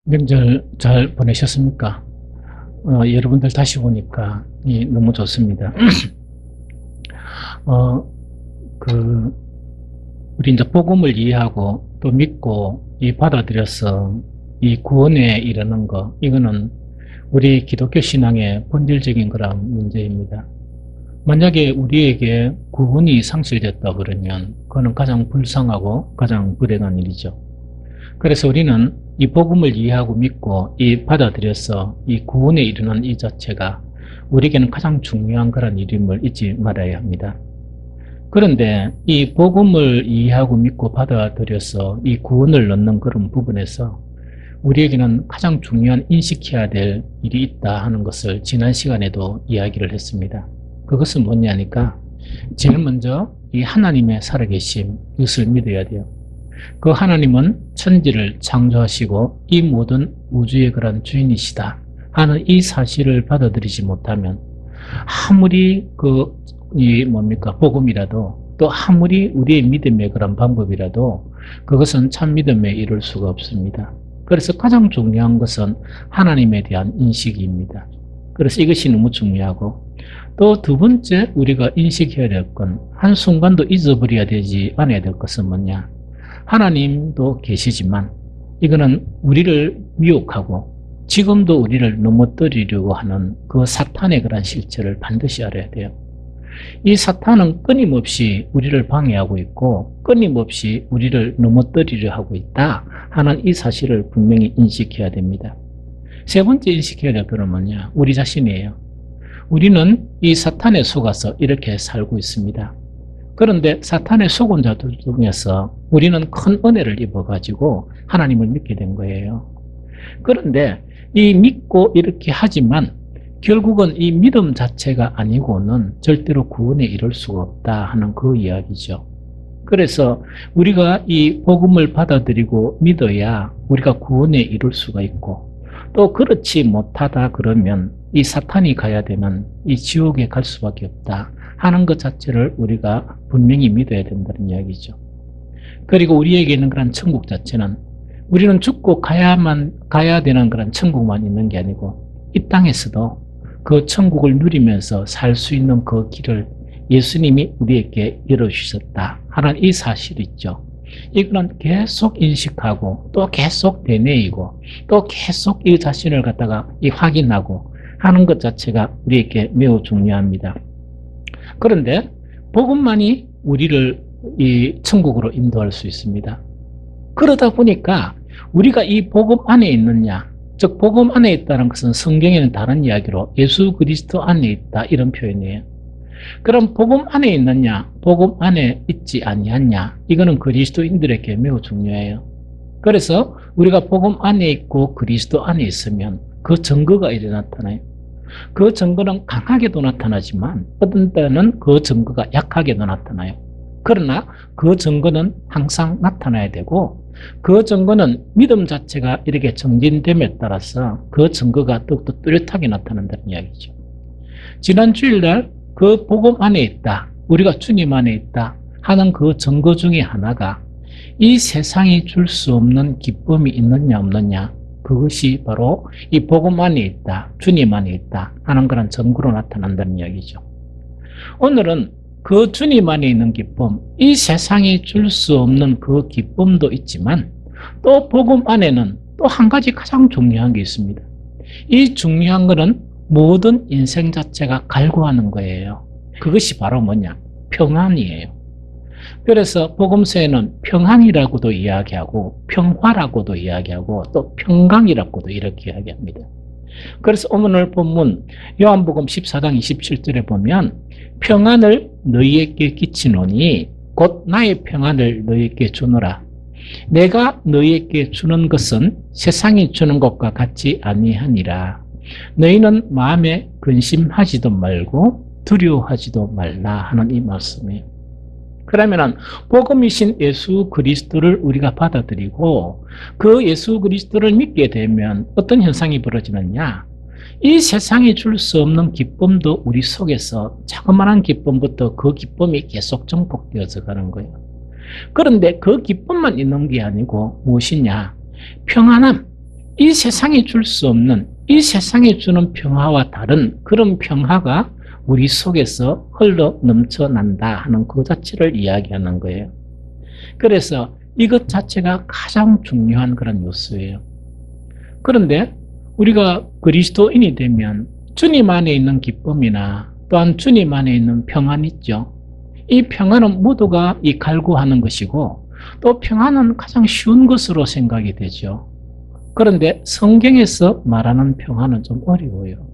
명절 잘 보내셨습니까? 여러분들 다시 보니까 너무 좋습니다. 어, 그, 우리 이제 복음을 이해하고 또 믿고 받아들여서 이 구원에 이르는 거, 이거는 우리 기독교 신앙의 본질적인 그런 문제입니다. 만약에 우리에게 구원이 상실됐다 그러면 그거는 가장 불쌍하고 가장 불행한 일이죠. 그래서 우리는 이 복음을 이해하고 믿고 받아들여서 이 구원에 이르는 이 자체가 우리에게는 가장 중요한 그런 일임을 잊지 말아야 합니다. 그런데 이 복음을 이해하고 믿고 받아들여서 이 구원을 넣는 그런 부분에서 우리에게는 가장 중요한 인식해야 될 일이 있다 하는 것을 지난 시간에도 이야기를 했습니다. 그것은 뭐냐니까 제일 먼저 이 하나님의 살아계심, 이것을 믿어야 돼요. 그 하나님은 천지를 창조하시고 이 모든 우주의 그런 주인이시다 하는 이 사실을 받아들이지 못하면 아무리 복음이라도 또 아무리 우리의 믿음의 그런 방법이라도 그것은 참 믿음에 이룰 수가 없습니다. 그래서 가장 중요한 것은 하나님에 대한 인식입니다. 그래서 이것이 너무 중요하고, 또 두 번째 우리가 인식해야 될 건 한순간도 잊어버려야 되지 않아야 될 것은 뭐냐, 하나님도 계시지만 이거는 우리를 미혹하고 지금도 우리를 넘어뜨리려고 하는 그 사탄의 그런 실체를 반드시 알아야 돼요. 이 사탄은 끊임없이 우리를 방해하고 있고 끊임없이 우리를 넘어뜨리려 하고 있다 하는 이 사실을 분명히 인식해야 됩니다. 세 번째 인식해야 될 것은 뭐냐, 우리 자신이에요. 우리는 이 사탄에 속아서 이렇게 살고 있습니다. 그런데 사탄의 속은 자들 중에서 우리는 큰 은혜를 입어가지고 하나님을 믿게 된 거예요. 그런데 이 믿고 이렇게 하지만 결국은 이 믿음 자체가 아니고는 절대로 구원에 이를 수가 없다 하는 그 이야기죠. 그래서 우리가 이 복음을 받아들이고 믿어야 우리가 구원에 이룰 수가 있고, 또 그렇지 못하다 그러면 이 사탄이 가야 되는 이 지옥에 갈 수밖에 없다 하는 것 자체를 우리가 분명히 믿어야 된다는 이야기죠. 그리고 우리에게 있는 그런 천국 자체는 우리는 죽고 가야 되는 그런 천국만 있는 게 아니고 이 땅에서도 그 천국을 누리면서 살 수 있는 그 길을 예수님이 우리에게 열어주셨다 하는 이 사실이 있죠. 이거는 계속 인식하고 또 계속 되뇌이고 또 계속 이 자신을 갖다가 확인하고 하는 것 자체가 우리에게 매우 중요합니다. 그런데 복음만이 우리를 이 천국으로 인도할 수 있습니다. 그러다 보니까 우리가 이 복음 안에 있느냐, 즉 복음 안에 있다는 것은 성경에는 다른 이야기로 예수 그리스도 안에 있다 이런 표현이에요. 그럼 복음 안에 있느냐, 복음 안에 있지 아니하냐, 이거는 그리스도인들에게 매우 중요해요. 그래서 우리가 복음 안에 있고 그리스도 안에 있으면 그 증거가 이래 나타나요. 그 증거는 강하게도 나타나지만 어떤 때는 그 증거가 약하게도 나타나요. 그러나 그 증거는 항상 나타나야 되고, 그 증거는 믿음 자체가 이렇게 정진됨에 따라서 그 증거가 더욱더 뚜렷하게 나타난다는 이야기죠. 지난 주일날 그 복음 안에 있다, 우리가 주님 안에 있다 하는 그 증거 중에 하나가 이 세상이 줄 수 없는 기쁨이 있느냐 없느냐, 그것이 바로 이 복음 안에 있다, 주님 안에 있다 하는 그런 증거로 나타난다는 이야기죠. 오늘은 그 주님 안에 있는 기쁨, 이 세상이 줄 수 없는 그 기쁨도 있지만 또 복음 안에는 또 한 가지 가장 중요한 게 있습니다. 이 중요한 것은 모든 인생 자체가 갈구하는 거예요. 그것이 바로 뭐냐? 평안이에요. 그래서 복음서에는 평안이라고도 이야기하고 평화라고도 이야기하고 또 평강이라고도 이렇게 이야기합니다. 그래서 오늘 본문 요한복음 14장 27절에 보면 평안을 너희에게 끼치노니 곧 나의 평안을 너희에게 주노라. 내가 너희에게 주는 것은 세상이 주는 것과 같지 아니하니라. 너희는 마음에 근심하지도 말고 두려워하지도 말라 하는 이 말씀이에요. 그러면은 복음이신 예수 그리스도를 우리가 받아들이고 그 예수 그리스도를 믿게 되면 어떤 현상이 벌어지느냐, 이 세상이 줄 수 없는 기쁨도 우리 속에서 자그마한 기쁨부터 그 기쁨이 계속 증폭되어서 가는 거예요. 그런데 그 기쁨만 있는 게 아니고 무엇이냐, 평안함, 이 세상이 줄 수 없는, 이 세상이 주는 평화와 다른 그런 평화가 우리 속에서 흘러 넘쳐난다 하는 그 자체를 이야기하는 거예요. 그래서 이것 자체가 가장 중요한 그런 요소예요. 그런데 우리가 그리스도인이 되면 주님 안에 있는 기쁨이나 또한 주님 안에 있는 평안 있죠. 이 평안은 모두가 이 갈구하는 것이고 또 평안은 가장 쉬운 것으로 생각이 되죠. 그런데 성경에서 말하는 평안은 좀 어려워요.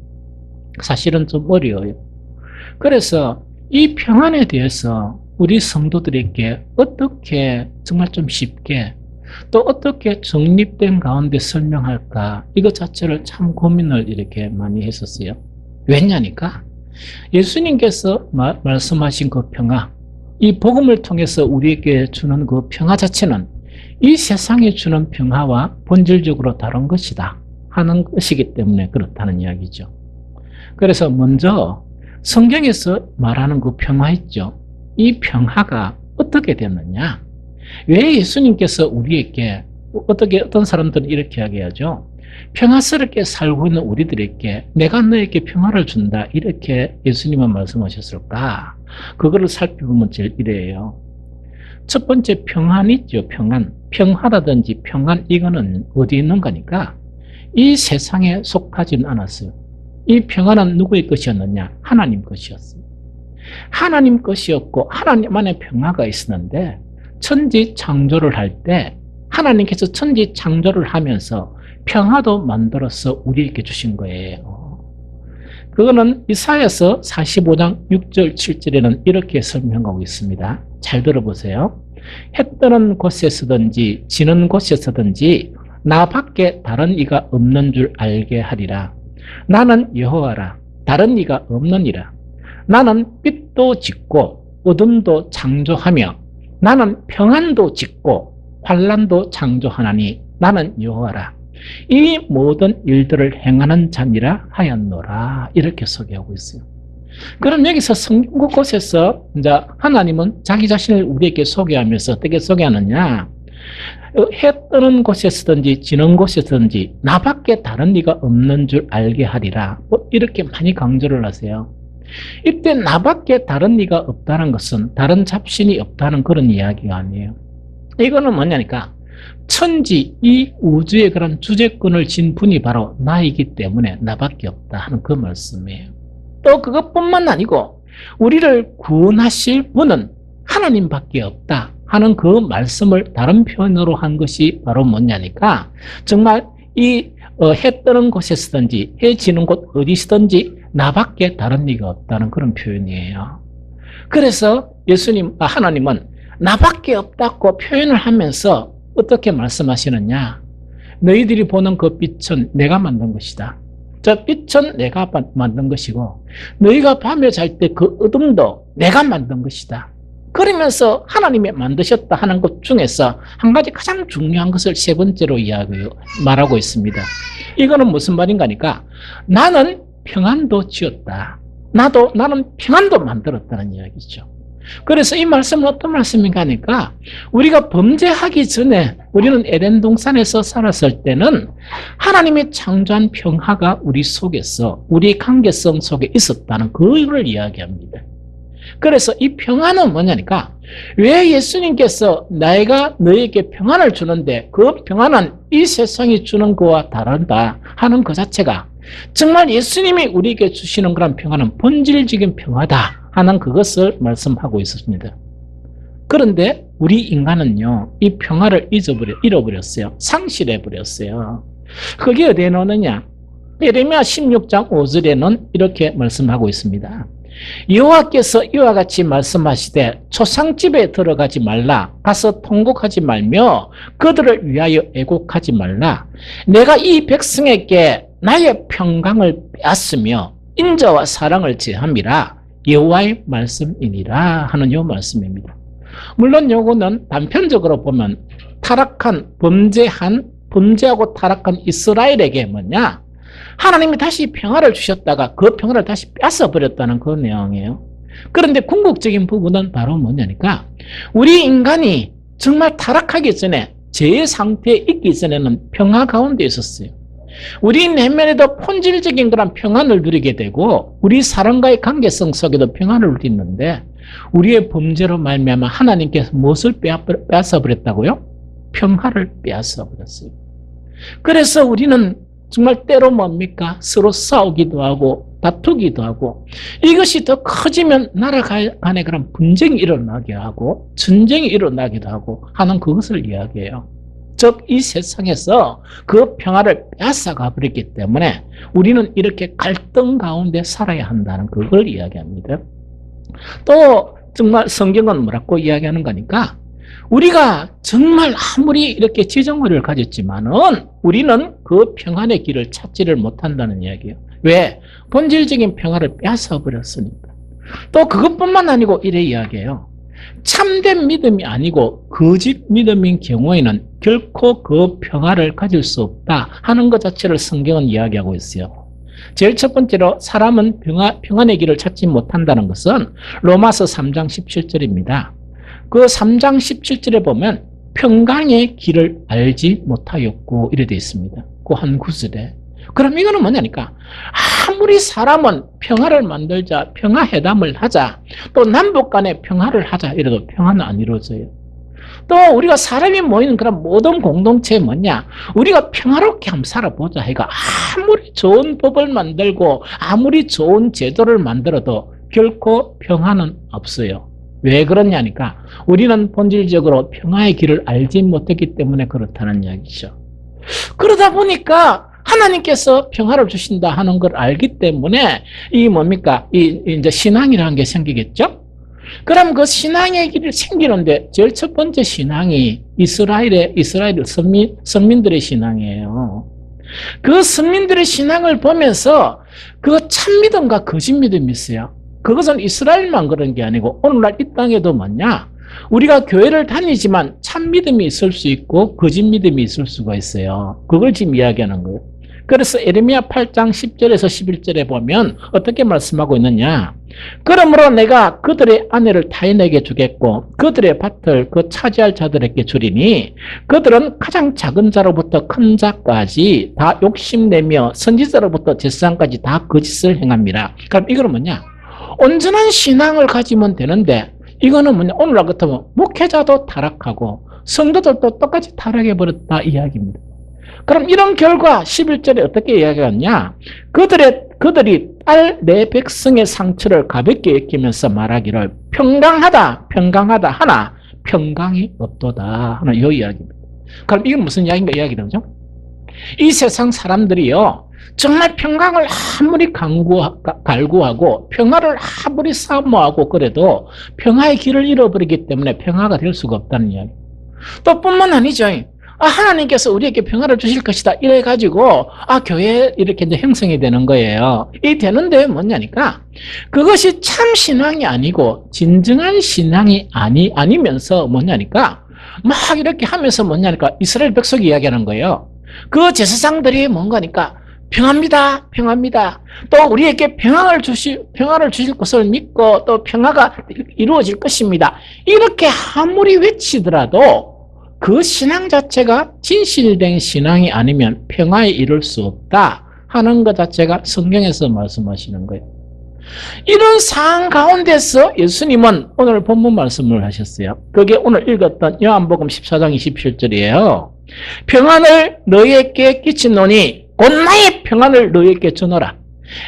사실은 좀 어려워요. 그래서 이 평안에 대해서 우리 성도들에게 어떻게 정말 좀 쉽게 또 어떻게 정립된 가운데 설명할까 이것 자체를 참 고민을 이렇게 많이 했었어요. 왜냐니까 예수님께서 말씀하신 그 평화, 이 복음을 통해서 우리에게 주는 그 평화 자체는 이 세상에 주는 평화와 본질적으로 다른 것이다 하는 것이기 때문에 그렇다는 이야기죠. 그래서 먼저 성경에서 말하는 그 평화 있죠. 이 평화가 어떻게 됐느냐? 왜 예수님께서 우리에게 어떤 사람들은 이렇게 이야기하죠. 평화스럽게 살고 있는 우리들에게 내가 너에게 평화를 준다 이렇게 예수님은 말씀하셨을까? 그거를 살펴보면 제일 이래요. 첫 번째 평안 있죠. 평안. 평화라든지 평안 이거는 어디 있는 거니까 이 세상에 속하지는 않았어요. 이 평안은 누구의 것이었느냐? 하나님 것이었어요. 하나님 것이었고 하나님 안에 평화가 있었는데 천지 창조를 할 때 하나님께서 천지 창조를 하면서 평화도 만들어서 우리에게 주신 거예요. 그거는 이사야서 45장 6절 7절에는 이렇게 설명하고 있습니다. 잘 들어보세요. 해 뜨는 곳에서든지 지는 곳에서든지 나 밖에 다른 이가 없는 줄 알게 하리라. 나는 여호와라. 다른 이가 없느니라. 나는 빛도 짓고 어둠도 창조하며 나는 평안도 짓고 환난도 창조하나니 나는 여호와라. 이 모든 일들을 행하는 자니라 하였노라. 이렇게 소개하고 있어요. 그럼 여기서 성경 곳곳에서 이제 하나님은 자기 자신을 우리에게 소개하면서 어떻게 소개하느냐? 해 뜨는 곳에서든지 지는 곳에서든지 나밖에 다른 이가 없는 줄 알게 하리라. 이렇게 많이 강조를 하세요. 이때 나밖에 다른 이가 없다는 것은 다른 잡신이 없다는 그런 이야기가 아니에요. 이거는 뭐냐니까 천지 이 우주의 그런 주재권을 진 분이 바로 나이기 때문에 나밖에 없다 하는 그 말씀이에요. 또 그것뿐만 아니고 우리를 구원하실 분은 하나님밖에 없다 하는 그 말씀을 다른 표현으로 한 것이 바로 뭐냐니까 정말 이 해 뜨는 곳에서든지 해 지는 곳 어디서든지 나밖에 다른 이가 없다는 그런 표현이에요. 그래서 하나님은 나밖에 없다고 표현을 하면서 어떻게 말씀하시느냐? 너희들이 보는 그 빛은 내가 만든 것이다. 저 빛은 내가 만든 것이고 너희가 밤에 잘 때 그 어둠도 내가 만든 것이다. 그러면서 하나님이 만드셨다 하는 것 중에서 한 가지 가장 중요한 것을 세 번째로 말하고 있습니다. 이거는 무슨 말인가 하니까 나는 평안도 지었다. 나는 평안도 만들었다는 이야기죠. 그래서 이 말씀은 어떤 말씀인가 하니까 우리가 범죄하기 전에 우리는 에덴 동산에서 살았을 때는 하나님의 창조한 평화가 우리 속에서 우리 관계성 속에 있었다는 그걸 이야기합니다. 그래서 이 평안은 뭐냐니까 왜 예수님께서 내가 너에게 평안을 주는데 그 평안은 이 세상이 주는 거와 다르다 하는 그 자체가 정말 예수님이 우리에게 주시는 그런 평안은 본질적인 평화다 하는 그것을 말씀하고 있었습니다. 그런데 우리 인간은요 이 평화를 잃어버렸어요. 상실해버렸어요. 그게 어디에 나오느냐? 예레미야 16장 5절에는 이렇게 말씀하고 있습니다. 여호와께서 이와 같이 말씀하시되 초상집에 들어가지 말라. 가서 통곡하지 말며 그들을 위하여 애곡하지 말라. 내가 이 백성에게 나의 평강을 빼앗으며 인자와 사랑을 제함이라. 여호와의 말씀이니라 하는 요 말씀입니다. 물론 요거는 단편적으로 보면 범죄하고 타락한 이스라엘에게 뭐냐? 하나님이 다시 평화를 주셨다가 그 평화를 다시 뺏어버렸다는 그 내용이에요. 그런데 궁극적인 부분은 바로 뭐냐니까 우리 인간이 정말 타락하기 전에 제 상태에 있기 전에는 평화 가운데 있었어요. 우리 내면에도 본질적인 그런 평안을 누리게 되고 우리 사람과의 관계성 속에도 평안을 누리는데 우리의 범죄로 말미암아 하나님께서 무엇을 빼앗아 버렸다고요? 평화를 빼앗아 버렸어요. 그래서 우리는 정말 때로 뭡니까? 서로 싸우기도 하고 다투기도 하고 이것이 더 커지면 나라 간에 그런 분쟁이 일어나게 하고 전쟁이 일어나기도 하고 하는 그것을 이야기해요. 즉 이 세상에서 그 평화를 빼앗아가 버렸기 때문에 우리는 이렇게 갈등 가운데 살아야 한다는 그걸 이야기합니다. 또 정말 성경은 뭐라고 이야기하는 거니까 우리가 정말 아무리 이렇게 지정의를 가졌지만은 우리는 그 평안의 길을 찾지를 못한다는 이야기예요. 왜? 본질적인 평화를 빼앗아 버렸으니까. 또 그것뿐만 아니고 이래 이야기해요. 참된 믿음이 아니고 거짓 믿음인 경우에는 결코 그 평화를 가질 수 없다 하는 것 자체를 성경은 이야기하고 있어요. 제일 첫 번째로 사람은 평안의 길을 찾지 못한다는 것은 로마서 3장 17절입니다. 그 3장 17절에 보면 평강의 길을 알지 못하였고 이래 되어 있습니다. 그 한 구절에. 그럼 이거는 뭐냐니까 아무리 사람은 평화를 만들자, 평화회담을 하자, 또 남북 간에 평화를 하자 이래도 평화는 안 이루어져요. 또 우리가 사람이 모이는 그런 모든 공동체에 뭐냐, 우리가 평화롭게 한번 살아보자 해가 아무리 좋은 법을 만들고 아무리 좋은 제도를 만들어도 결코 평화는 없어요. 왜 그러냐니까 우리는 본질적으로 평화의 길을 알지 못했기 때문에 그렇다는 이야기죠. 그러다 보니까 하나님께서 평화를 주신다 하는 걸 알기 때문에 이 뭡니까? 이제 신앙이라는 게 생기겠죠? 그럼 그 신앙의 길이 생기는데 제일 첫 번째 신앙이 이스라엘 선민들의 신앙이에요. 그 선민들의 신앙을 보면서 그 참믿음과 거짓 믿음이 있어요. 그것은 이스라엘만 그런 게 아니고 오늘날 이 땅에도 뭐냐? 우리가 교회를 다니지만 참믿음이 있을 수 있고 거짓 믿음이 있을 수가 있어요. 그걸 지금 이야기하는 거예요. 그래서 에레미야 8장 10절에서 11절에 보면 어떻게 말씀하고 있느냐? 그러므로 내가 그들의 아내를 타인에게 주겠고 그들의 밭을 그 차지할 자들에게 주리니 그들은 가장 작은 자로부터 큰 자까지 다 욕심내며 선지자로부터 제사장까지 다 거짓을 행합니다. 그럼 이거는 뭐냐? 온전한 신앙을 가지면 되는데 이거는 뭐냐? 오늘날 같으면 목회자도 타락하고 성도들도 똑같이 타락해버렸다 이야기입니다. 그럼 이런 결과 11절에 어떻게 이야기하냐? 그들이 딸 내 백성의 상처를 가볍게 여기면서 말하기를 평강하다 하나 평강이 없도다 하는 이 이야기입니다. 그럼 이건 무슨 이야기인가 이야기죠? 이 세상 사람들이요 정말 평강을 아무리 갈구하고 평화를 아무리 사모하고 그래도 평화의 길을 잃어버리기 때문에 평화가 될 수가 없다는 이야기. 또 뿐만 아니죠. 하나님께서 우리에게 평화를 주실 것이다 이래가지고 교회 이렇게 이제 형성이 되는 거예요. 이 되는데 뭐냐니까 그것이 참 신앙이 아니고 진정한 신앙이 아니면서 뭐냐니까 막 이렇게 하면서 뭐냐니까 이스라엘 백성이 이야기하는 거예요. 그 제사장들이 뭔가니까 평화입니다. 또 우리에게 평화를 주실 것을 믿고 또 평화가 이루어질 것입니다. 이렇게 아무리 외치더라도 그 신앙 자체가 진실된 신앙이 아니면 평화에 이룰 수 없다 하는 것 자체가 성경에서 말씀하시는 거예요. 이런 상황 가운데서 예수님은 오늘 본문 말씀을 하셨어요. 그게 오늘 읽었던 요한복음 14장 27절이에요. 평안을 너희에게 끼치노니 곧 나의 평안을 너희에게 주노라.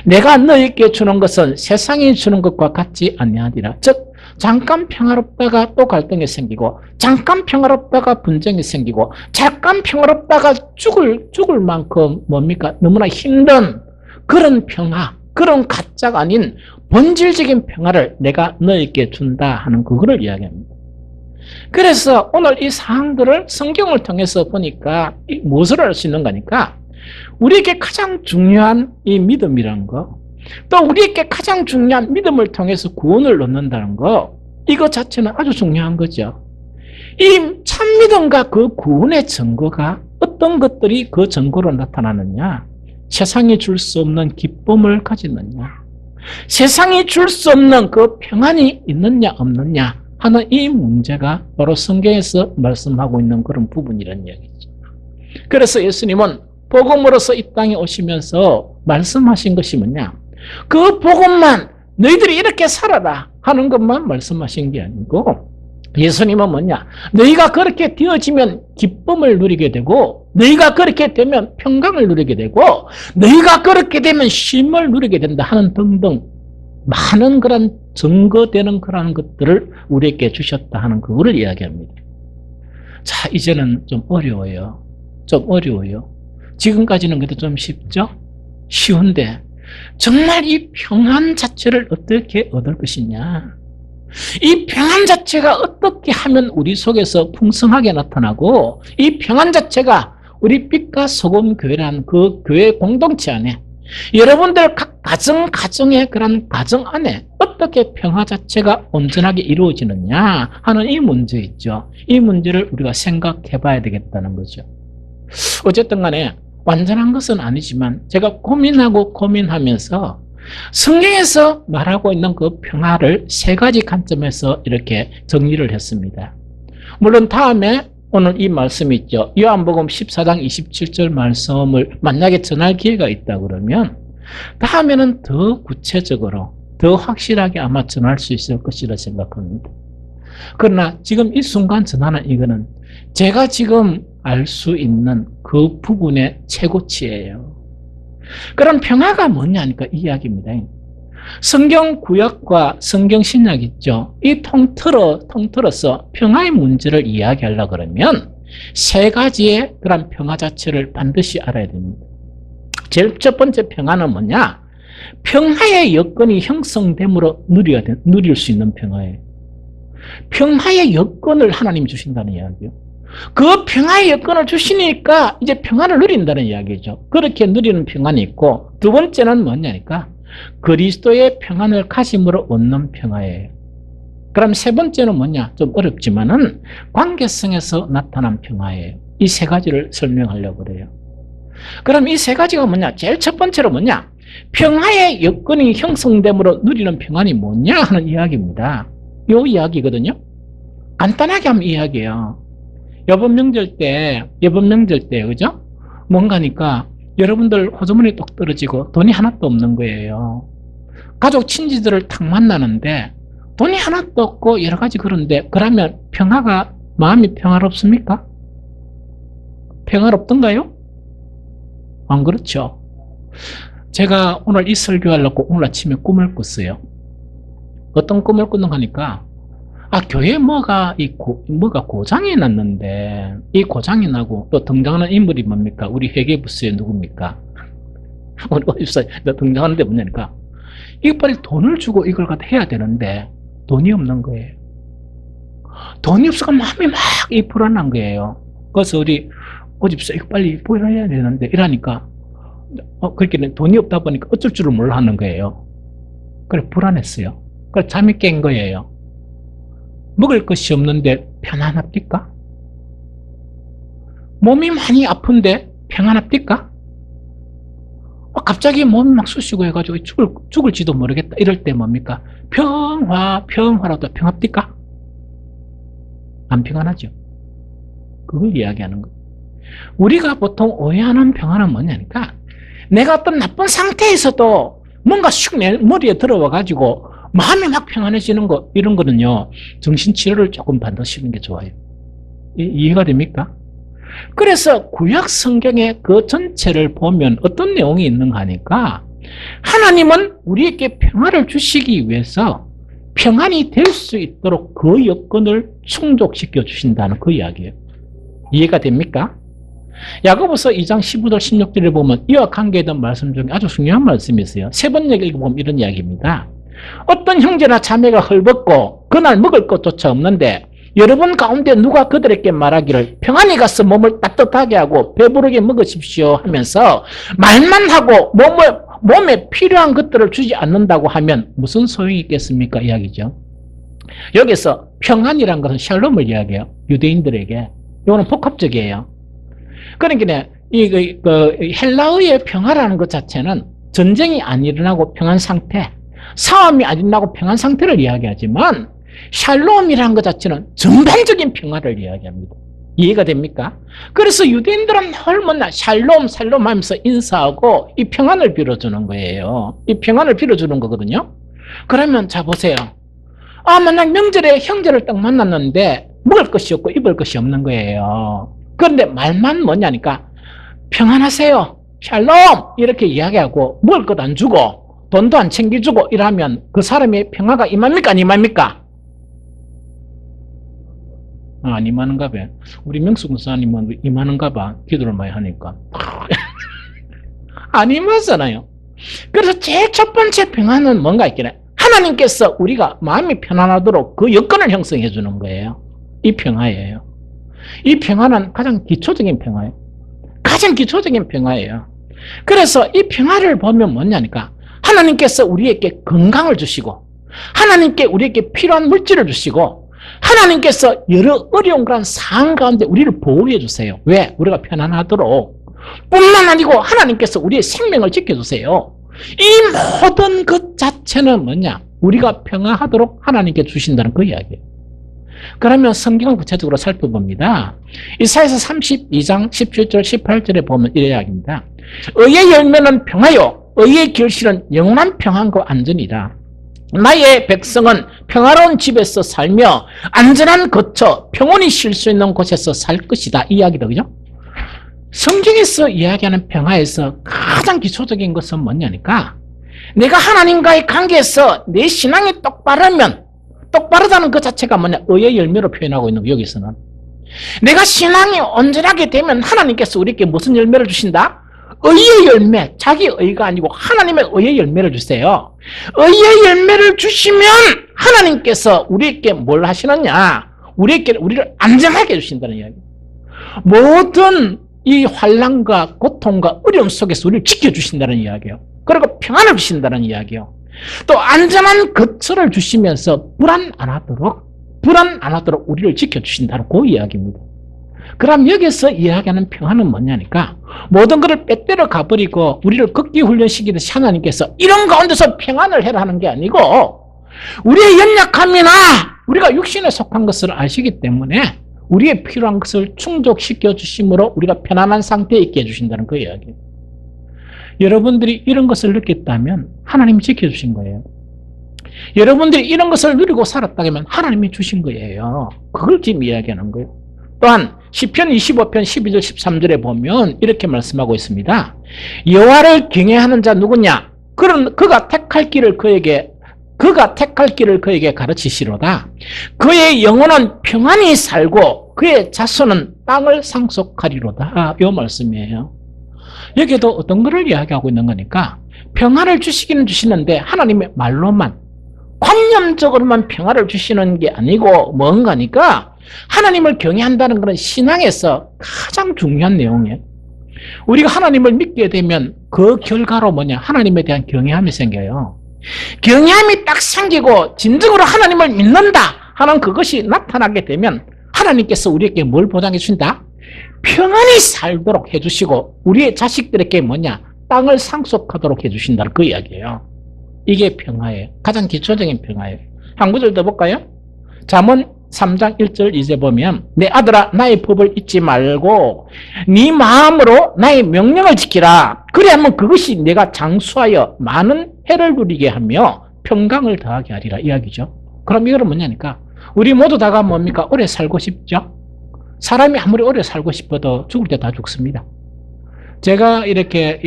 내가 너희에게 주는 것은 세상이 주는 것과 같지 아니하니라. 즉 잠깐 평화롭다가 또 갈등이 생기고 잠깐 평화롭다가 분쟁이 생기고 잠깐 평화롭다가 죽을 만큼 뭡니까? 너무나 힘든 그런 평화, 그런 가짜가 아닌 본질적인 평화를 내가 너에게 준다 하는 그거를 이야기합니다. 그래서 오늘 이 사항들을 성경을 통해서 보니까 무엇을 알 수 있는 거니까 우리에게 가장 중요한 이 믿음이라는 거, 또 우리에게 가장 중요한 믿음을 통해서 구원을 얻는다는 거, 이것 자체는 아주 중요한 거죠. 이 참믿음과 그 구원의 증거가 어떤 것들이 그 증거로 나타나느냐? 세상이 줄 수 없는 기쁨을 가지느냐? 세상이 줄 수 없는 그 평안이 있느냐 없느냐? 하는 이 문제가 바로 성경에서 말씀하고 있는 그런 부분이라는 이야기죠. 그래서 예수님은 복음으로서 이 땅에 오시면서 말씀하신 것이 뭐냐? 그 복음만 너희들이 이렇게 살아라 하는 것만 말씀하신 게 아니고 예수님은 뭐냐? 너희가 그렇게 되어지면 기쁨을 누리게 되고 너희가 그렇게 되면 평강을 누리게 되고 너희가 그렇게 되면 쉼을 누리게 된다 하는 등등 많은 그런 증거되는 그런 것들을 우리에게 주셨다 하는 그거를 이야기합니다. 자, 이제는 좀 어려워요. 지금까지는 그래도 좀 쉽죠? 쉬운데 정말 이 평안 자체를 어떻게 얻을 것이냐? 이 평안 자체가 어떻게 하면 우리 속에서 풍성하게 나타나고 이 평안 자체가 우리 빛과 소금 교회라는 그 교회 공동체 안에 여러분들 각 가정의 그런 가정 안에 어떻게 평화 자체가 온전하게 이루어지느냐 하는 이 문제 있죠. 이 문제를 우리가 생각해 봐야 되겠다는 거죠. 어쨌든 간에 완전한 것은 아니지만 제가 고민하면서 성경에서 말하고 있는 그 평화를 세 가지 관점에서 이렇게 정리를 했습니다. 물론 다음에 오늘 이 말씀이 있죠. 요한복음 14장 27절 말씀을 만약에 전할 기회가 있다 그러면 다음에는 더 구체적으로 더 확실하게 아마 전할 수 있을 것이라 생각합니다. 그러나 지금 이 순간 전하는 이거는 제가 지금 알 수 있는 그 부분의 최고치예요. 그럼 평화가 뭐냐니까 이 이야기입니다. 성경 구약과 성경 신약 있죠. 이 통틀어서 평화의 문제를 이야기하려고 그러면 세 가지의 그런 평화 자체를 반드시 알아야 됩니다. 제일 첫 번째 평화는 뭐냐? 평화의 여건이 형성됨으로 누릴 수 있는 평화예요. 평화의 여건을 하나님이 주신다는 이야기예요. 그 평화의 여건을 주시니까 이제 평안을 누린다는 이야기죠. 그렇게 누리는 평안이 있고 두 번째는 뭐냐니까 그리스도의 평안을 가짐으로 얻는 평화예요. 그럼 세 번째는 뭐냐? 좀 어렵지만은 관계성에서 나타난 평화예요. 이 세 가지를 설명하려고 그래요. 그럼 이 세 가지가 뭐냐? 제일 첫 번째로 뭐냐? 평화의 여건이 형성됨으로 누리는 평안이 뭐냐 하는 이야기입니다. 이 이야기거든요. 간단하게 하면 이야기예요. 이번 명절 때, 그죠? 뭔가니까 여러분들 호주머니 똑 떨어지고 돈이 하나도 없는 거예요. 가족 친지들을 탁 만나는데 돈이 하나도 없고 여러 가지 그런데 그러면 마음이 평화롭습니까? 평화롭던가요? 안 그렇죠. 제가 오늘 이 설교하려고 오늘 아침에 꿈을 꿨어요. 어떤 꿈을 꿨는가 하니까 교회에 뭐가 고장이 났는데 이 고장이 나고 또 등장하는 인물이 뭡니까? 우리 회계부서의 누굽니까? 우리 어디서 등장하는데 뭐냐니까 이거 빨리 돈을 주고 이걸 갖다 해야 되는데 돈이 없는 거예요. 돈이 없어서 마음이 막 불안한 거예요. 그래서 우리 어집사 이거 빨리 보여야 되는데 이러니까 그렇게 돈이 없다 보니까 어쩔 줄을 몰라 하는 거예요. 그래 불안했어요. 그래 잠이 깬 거예요. 먹을 것이 없는데 편안합니까? 몸이 많이 아픈데 평안합니까? 갑자기 몸이 막 쑤시고 해가지고 죽을지도 모르겠다. 이럴 때 뭡니까? 평화라도 평합니까? 안 평안하죠. 그걸 이야기하는 거예요. 우리가 보통 오해하는 평안은 뭐냐니까 내가 어떤 나쁜 상태에서도 뭔가 슉 내 머리에 들어와가지고 마음이 막 평안해지는 거, 이런 거는요, 정신치료를 조금 받으시는 게 좋아요. 이해가 됩니까? 그래서 구약 성경의 그 전체를 보면 어떤 내용이 있는가 하니까 하나님은 우리에게 평안을 주시기 위해서 평안이 될 수 있도록 그 여건을 충족시켜 주신다는 그 이야기예요. 이해가 됩니까? 야고보서 2장 15절 16절을 보면 이와 관계에 대한 말씀 중에 아주 중요한 말씀이 있어요. 세 번 읽어보면 이런 이야기입니다. 어떤 형제나 자매가 헐벗고 그날 먹을 것조차 없는데 여러분 가운데 누가 그들에게 말하기를 평안히 가서 몸을 따뜻하게 하고 배부르게 먹으십시오 하면서 말만 하고 몸에 필요한 것들을 주지 않는다고 하면 무슨 소용이 있겠습니까? 이야기죠. 여기서 평안이란 것은 샬롬을 이야기해요. 유대인들에게. 이거는 복합적이에요. 그러니까 이 헬라어의 평화라는 것 자체는 전쟁이 안 일어나고 평안 상태, 싸움이 안 일어나고 평안 상태를 이야기하지만 샬롬이라는 것 자체는 전반적인 평화를 이야기합니다. 이해가 됩니까? 그래서 유대인들은 늘 뭐냐 샬롬 샬롬 하면서 인사하고 이 평안을 빌어주는 거예요. 이 평안을 빌어주는 거거든요. 그러면 자 보세요. 만약 명절에 형제를 딱 만났는데 먹을 것이 없고 입을 것이 없는 거예요. 그런데 말만 뭐냐니까 평안하세요 샬롬 이렇게 이야기하고 먹을 것 안 주고 돈도 안 챙겨주고 이러면 그 사람의 평화가 임합니까 안 임합니까? 안 임하는가 봐. 우리 명수 군사님은 임하는가 봐. 기도를 많이 하니까. 안 임하잖아요. 그래서 제일 첫 번째 평안은 뭔가 있겠네. 하나님께서 우리가 마음이 편안하도록 그 여건을 형성해 주는 거예요. 이 평화예요. 이 평화는 가장 기초적인 평화예요. 가장 기초적인 평화예요. 그래서 이 평화를 보면 뭐냐니까 하나님께서 우리에게 건강을 주시고 하나님께 우리에게 필요한 물질을 주시고 하나님께서 여러 어려운 그런 상황 가운데 우리를 보호해 주세요. 왜? 우리가 편안하도록. 뿐만 아니고 하나님께서 우리의 생명을 지켜주세요. 이 모든 것 자체는 뭐냐? 우리가 평안하도록 하나님께 주신다는 그 이야기예요. 그러면 성경을 구체적으로 살펴봅니다. 이사야서 32장 17절 18절에 보면 이런 이야기입니다. 의의 열매는 평화요 의의 결실은 영원한 평안과 안전이라. 나의 백성은 평화로운 집에서 살며 안전한 거처 평온히 쉴 수 있는 곳에서 살 것이다. 이 이야기다. 그죠? 성경에서 이야기하는 평화에서 가장 기초적인 것은 뭐냐니까 내가 하나님과의 관계에서 내 신앙이 똑바르다는 그 자체가 뭐냐 의의 열매로 표현하고 있는 거 여기서는 내가 신앙이 온전하게 되면 하나님께서 우리에게 무슨 열매를 주신다? 의의 열매, 자기 의가 아니고 하나님의 의의 열매를 주세요. 의의 열매를 주시면 하나님께서 우리에게 뭘 하시느냐? 우리를 안전하게 해주신다는 이야기. 모든 이 환난과 고통과 어려움 속에서 우리를 지켜주신다는 이야기예요. 그리고 평안을 주신다는 이야기예요. 또 안전한 거처를 주시면서 불안 안 하도록 우리를 지켜주신다는 그 이야기입니다. 그럼 여기서 이야기하는 평안은 뭐냐니까 모든 것을 빼떼러 가버리고 우리를 극기 훈련시키듯이 하나님께서 이런 가운데서 평안을 해라 하는 게 아니고 우리의 연약함이나 우리가 육신에 속한 것을 아시기 때문에 우리의 필요한 것을 충족시켜 주심으로 우리가 편안한 상태에 있게 해주신다는 그 이야기예요. 여러분들이 이런 것을 느꼈다면 하나님이 지켜주신 거예요. 여러분들이 이런 것을 누리고 살았다면 하나님이 주신 거예요. 그걸 지금 이야기하는 거예요. 또한 시편 25편 12절 13절에 보면 이렇게 말씀하고 있습니다. 여호와를 경외하는 자 누구냐? 그가 택할 길을 그에게 가르치시로다. 그의 영혼은 평안히 살고 그의 자손은 땅을 상속하리로다. 이 말씀이에요. 여기에도 어떤 것을 이야기하고 있는 거니까 평안을 주시기는 주시는데 하나님의 말로만 관념적으로만 평안을 주시는 게 아니고 뭔가니까 하나님을 경외한다는 것은 신앙에서 가장 중요한 내용이에요. 우리가 하나님을 믿게 되면 그 결과로 뭐냐? 하나님에 대한 경외함이 생겨요. 경외함이 딱 생기고 진정으로 하나님을 믿는다 하는 그것이 나타나게 되면 하나님께서 우리에게 뭘 보장해 준다? 평안히 살도록 해주시고 우리의 자식들에게 뭐냐? 땅을 상속하도록 해주신다는 그 이야기예요. 이게 평화예요. 가장 기초적인 평화예요. 한 구절 더 볼까요? 잠언 3장 1절 2절 보면 내 아들아 나의 법을 잊지 말고 네 마음으로 나의 명령을 지키라. 그래야만 그것이 내가 장수하여 많은 해를 누리게 하며 평강을 더하게 하리라 이야기죠. 그럼 이거는 뭐냐니까 우리 모두 다가 뭡니까? 오래 살고 싶죠? 사람이 아무리 오래 살고 싶어도 죽을 때 다 죽습니다. 제가 이렇게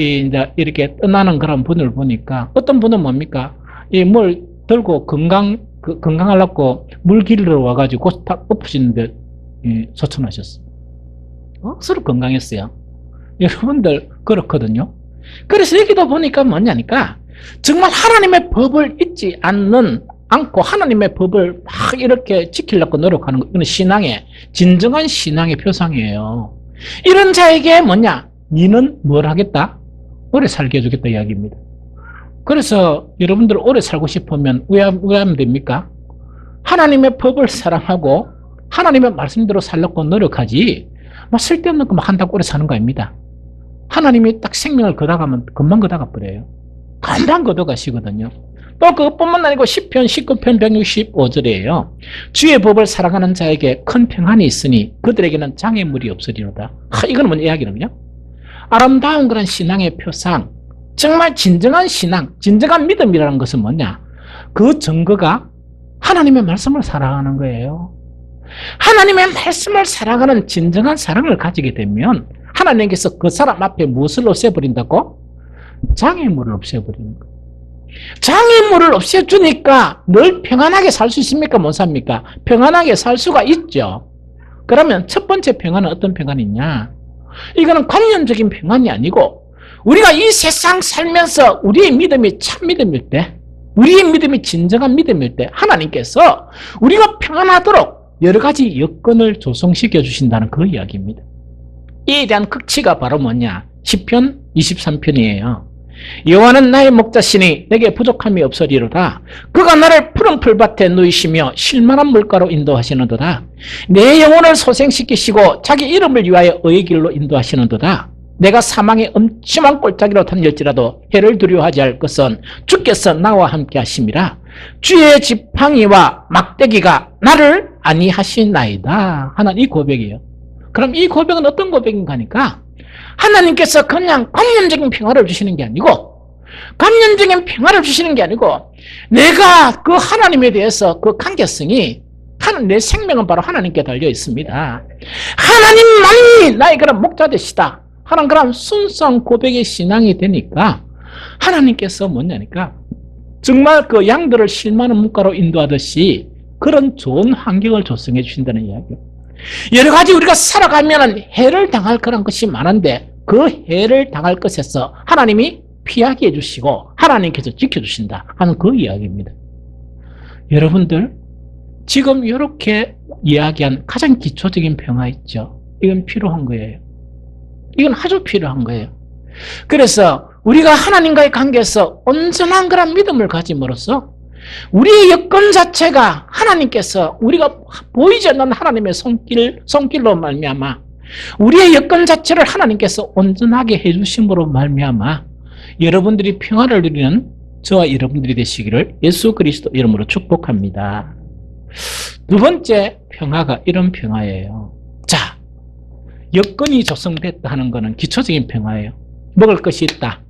이렇게 떠나는 그런 분을 보니까 어떤 분은 뭡니까? 뭘 들고 건강하려고 물 길러 와가지고 딱 엎으시는데 소천하셨어요. 서로 건강했어요. 여러분들 그렇거든요. 그래서 여기도 보니까 뭐냐니까 정말 하나님의 법을 잊지 않고 하나님의 법을 막 이렇게 지키려고 노력하는 거 이건 진정한 신앙의 표상이에요. 이런 자에게 뭐냐? 너는 뭘 하겠다? 오래 살게 해주겠다 이야기입니다. 그래서 여러분들 오래 살고 싶으면 왜 하면 됩니까? 하나님의 법을 사랑하고 하나님의 말씀대로 살려고 노력하지 막 쓸데없는 거 막 한다고 오래 사는 거 아닙니다. 하나님이 딱 생명을 걷어가면 금방 걷어가 버려요. 금방 걷어가시거든요. 또 그것뿐만 아니고 10편 19편 165절이에요. 주의 법을 살아가는 자에게 큰 평안이 있으니 그들에게는 장애물이 없으리로다. 이거는 뭔 이야기냐면요. 아름다운 그런 신앙의 표상, 정말 진정한 신앙, 진정한 믿음이라는 것은 뭐냐? 그 증거가 하나님의 말씀을 살아가는 거예요. 하나님의 말씀을 살아가는 진정한 사랑을 가지게 되면 하나님께서 그 사람 앞에 무엇을 없애버린다고? 장애물을 없애버리는 거예요. 장애물을 없애주니까 늘 평안하게 살 수 있습니까? 못 삽니까? 평안하게 살 수가 있죠. 그러면 첫 번째 평안은 어떤 평안이냐? 이거는 관념적인 평안이 아니고 우리가 이 세상 살면서 우리의 믿음이 참 믿음일 때, 우리의 믿음이 진정한 믿음일 때 하나님께서 우리가 평안하도록 여러 가지 여건을 조성시켜 주신다는 그 이야기입니다. 이에 대한 극치가 바로 뭐냐? 시편 23편이에요. 여호와는 나의 목자시니 내게 부족함이 없으리로다. 그가 나를 푸른 풀밭에 누이시며 실만한 물가로 인도하시는도다. 내 영혼을 소생시키시고 자기 이름을 위하여 의의 길로 인도하시는도다. 내가 사망의 엄침한 골짜기로 다닐지라도 해를 두려워하지 않을 것은 주께서 나와 함께 하심이라. 주의 지팡이와 막대기가 나를 안위하시나이다 하는 이 고백이에요. 그럼 이 고백은 어떤 고백인가 하니까 하나님께서 그냥 관념적인 평화를 주시는 게 아니고, 관념적인 평화를 주시는 게 아니고 내가 그 하나님에 대해서 그 관계성이, 내 생명은 바로 하나님께 달려 있습니다. 하나님만이 나의 그런 목자 되시다 하는 그런 순수한 고백의 신앙이 되니까 하나님께서 뭐냐니까 정말 그 양들을 실만한 물가로 인도하듯이 그런 좋은 환경을 조성해 주신다는 이야기예요. 여러 가지 우리가 살아가면 해를 당할 그런 것이 많은데 그 해를 당할 것에서 하나님이 피하게 해주시고 하나님께서 지켜주신다 하는 그 이야기입니다. 여러분들 지금 이렇게 이야기한 가장 기초적인 평화 있죠. 이건 필요한 거예요. 이건 아주 필요한 거예요. 그래서 우리가 하나님과의 관계에서 온전한 그런 믿음을 가짐으로써 우리의 여건 자체가 하나님께서 우리가 보이지 않는 하나님의 손길로 말미암아 우리의 여건 자체를 하나님께서 온전하게 해주심으로 말미암아 여러분들이 평화를 누리는 저와 여러분들이 되시기를 예수 그리스도 이름으로 축복합니다. 두 번째 평화가 이런 평화예요. 자, 여건이 조성됐다 하는 것은 기초적인 평화예요. 먹을 것이 있다.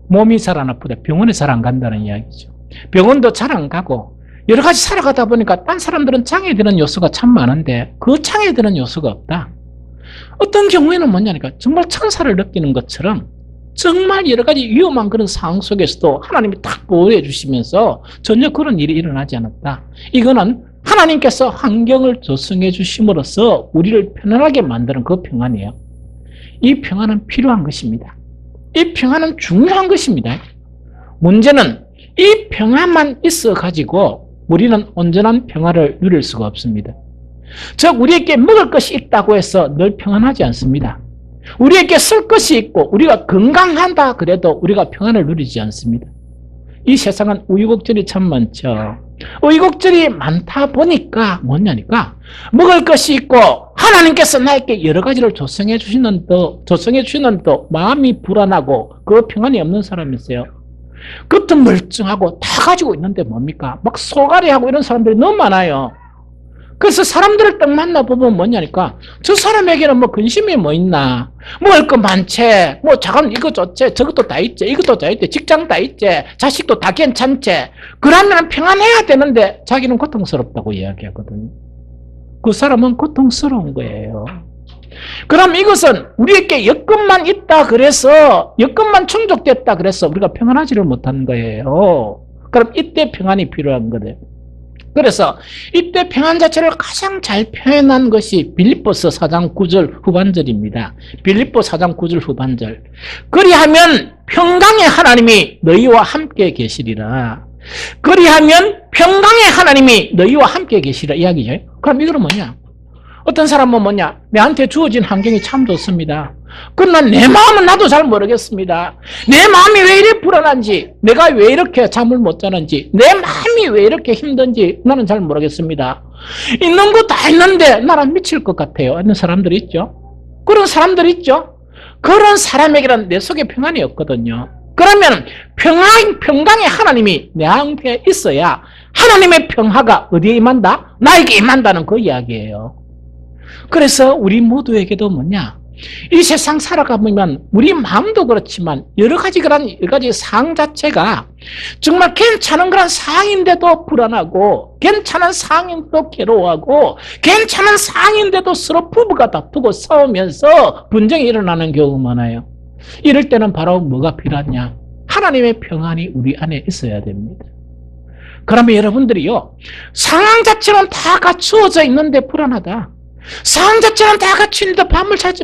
몸이 잘 안 아프다. 병원에 잘 안 간다는 이야기죠. 병원도 잘 안 가고 여러 가지 살아가다 보니까 딴 사람들은 장애되는 요소가 참 많은데 그 장애되는 요소가 없다. 어떤 경우에는 뭐냐니까 정말 천사를 느끼는 것처럼 정말 여러 가지 위험한 그런 상황 속에서도 하나님이 딱 보호해 주시면서 전혀 그런 일이 일어나지 않았다. 이거는 하나님께서 환경을 조성해 주심으로써 우리를 편안하게 만드는 그 평안이에요. 이 평안은 필요한 것입니다. 이 평안은 중요한 것입니다. 문제는 이 평안만 있어가지고 우리는 온전한 평화를 누릴 수가 없습니다. 즉 우리에게 먹을 것이 있다고 해서 늘 평안하지 않습니다. 우리에게 쓸 것이 있고 우리가 건강한다 그래도 우리가 평안을 누리지 않습니다. 이 세상은 우유곡절이 참 많죠. 우유곡절이 많다 보니까 뭐냐니까 먹을 것이 있고 하나님께서 나에게 여러 가지를 조성해 주시는데도 마음이 불안하고 그 평안이 없는 사람이 있어요. 겉은 멀쩡하고 다 가지고 있는데 뭡니까? 막 소가리하고 이런 사람들이 너무 많아요. 그래서 사람들을 딱 만나보면 뭐냐니까 저 사람에게는 뭐 근심이 뭐 있나, 먹을 거 많지, 뭐 자금 이거 좋지, 저것도 다 있지, 이것도 다 있지, 직장 다 있지, 자식도 다 괜찮지. 그러면 평안해야 되는데 자기는 고통스럽다고 이야기하거든요. 그 사람은 고통스러운 거예요. 그럼 이것은 우리에게 여건만 있다 그래서, 여건만 충족됐다 그래서 우리가 평안하지를 못한 거예요. 그럼 이때 평안이 필요한 거예요. 그래서 이때 평안 자체를 가장 잘 표현한 것이 빌립보서 4장 9절 후반절입니다. 빌립보 4장 9절 후반절. 그리하면 평강의 하나님이 너희와 함께 계시리라. 그리하면 평강의 하나님이 너희와 함께 계시리라 이야기죠. 그럼 이거는 뭐냐? 어떤 사람은 뭐냐? 내한테 주어진 환경이 참 좋습니다. 그러나 내 마음은 나도 잘 모르겠습니다. 내 마음이 왜 이렇게 불안한지, 내가 왜 이렇게 잠을 못 자는지, 내 마음이 왜 이렇게 힘든지 나는 잘 모르겠습니다. 있는 거 다 있는데 나는 미칠 것 같아요. 하는 사람들이 있죠. 그런 사람들이 있죠. 그런 사람에게는 내 속에 평안이 없거든요. 그러면 평강의 하나님이 내 앞에 있어야 하나님의 평화가 어디에 임한다? 나에게 임한다는 그 이야기예요. 그래서 우리 모두에게도 뭐냐? 이 세상 살아가보면 우리 마음도 그렇지만 여러 가지 상황 자체가 정말 괜찮은 그런 상황인데도 불안하고 괜찮은 상황인데도 괴로워하고 괜찮은 상황인데도 서로 부부가 다투고 싸우면서 분쟁이 일어나는 경우가 많아요. 이럴 때는 바로 뭐가 필요하냐? 하나님의 평안이 우리 안에 있어야 됩니다. 그러면 여러분들이요, 상황 자체는 다 갖추어져 있는데 불안하다. 상황 자체는 다 갖추는데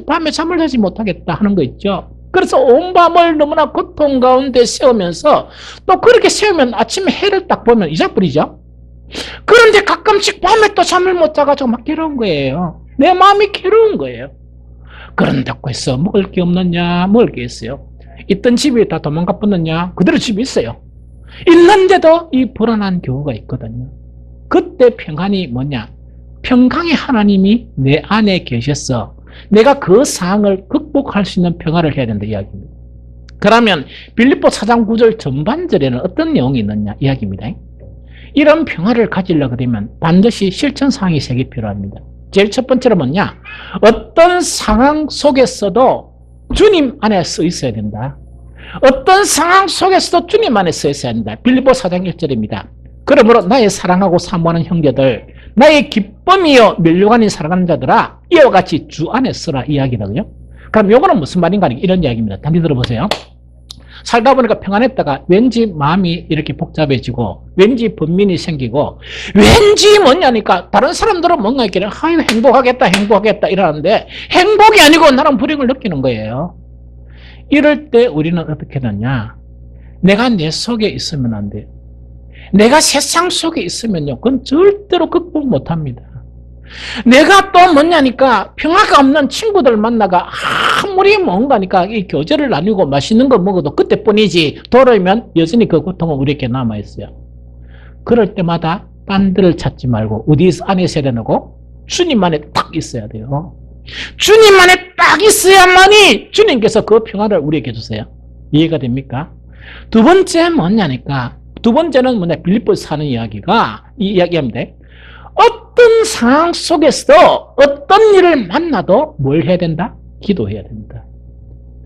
밤에 잠을 자지 못하겠다 하는 거 있죠. 그래서 온 밤을 너무나 고통 가운데 세우면서 또 그렇게 세우면 아침에 해를 딱 보면 잊어버리죠. 그런데 가끔씩 밤에 또 잠을 못 자가지고 막 괴로운 거예요. 내 마음이 괴로운 거예요. 그런다고 해서 먹을 게 없느냐? 먹을 게 있어요. 있던 집에 다 도망가 버렸냐? 그대로 집에 있어요. 있는데도 이 불안한 경우가 있거든요. 그때 평안이 뭐냐? 평강의 하나님이 내 안에 계셔서 내가 그 상황을 극복할 수 있는 평화를 해야 된다 이야기입니다. 그러면 빌립보 4장 9절 전반절에는 어떤 내용이 있느냐 이야기입니다. 이런 평화를 가지려고 하면 반드시 실천 사항이 3개 필요합니다. 제일 첫 번째로 뭐냐? 어떤 상황 속에서도 주님 안에 서 있어야 된다. 어떤 상황 속에서도 주님 안에 서 있어야 된다. 빌립보 4장 1절입니다. 그러므로 나의 사랑하고 사모하는 형제들, 나의 기쁨이요 면류관이 살아가는 자들아, 이와 같이 주 안에 서라 이야기라고요. 그럼 요거는 무슨 말인가? 이런 이야기입니다. 다시 들어보세요. 살다 보니까 평안했다가 왠지 마음이 이렇게 복잡해지고 왠지 번민이 생기고 왠지 뭐냐니까 다른 사람들은 뭔가 이렇게 아유 행복하겠다 이러는데 행복이 아니고 나는 불행을 느끼는 거예요. 이럴 때 우리는 어떻게 하느냐? 내가 내 속에 있으면 안 돼요. 내가 세상 속에 있으면요, 그건 절대로 극복 못합니다. 내가 또 뭐냐니까 평화가 없는 친구들 만나가 아무리 뭔가니까 이 교제를 나누고 맛있는 거 먹어도 그때뿐이지 돌아오면 여전히 그 고통은 우리에게 남아있어요. 그럴 때마다 딴 데를 찾지 말고 어디 안에 있어야 되고 주님 안에 딱 있어야 돼요. 주님 안에 딱 있어야만이 주님께서 그 평화를 우리에게 주세요. 이해가 됩니까? 두 번째 뭐냐니까 두 번째는 뭐냐 빌립보에서 사는 이야기가 이 이야기합니다. 어떤 상황 속에서 어떤 일을 만나도 뭘 해야 된다? 기도해야 된다.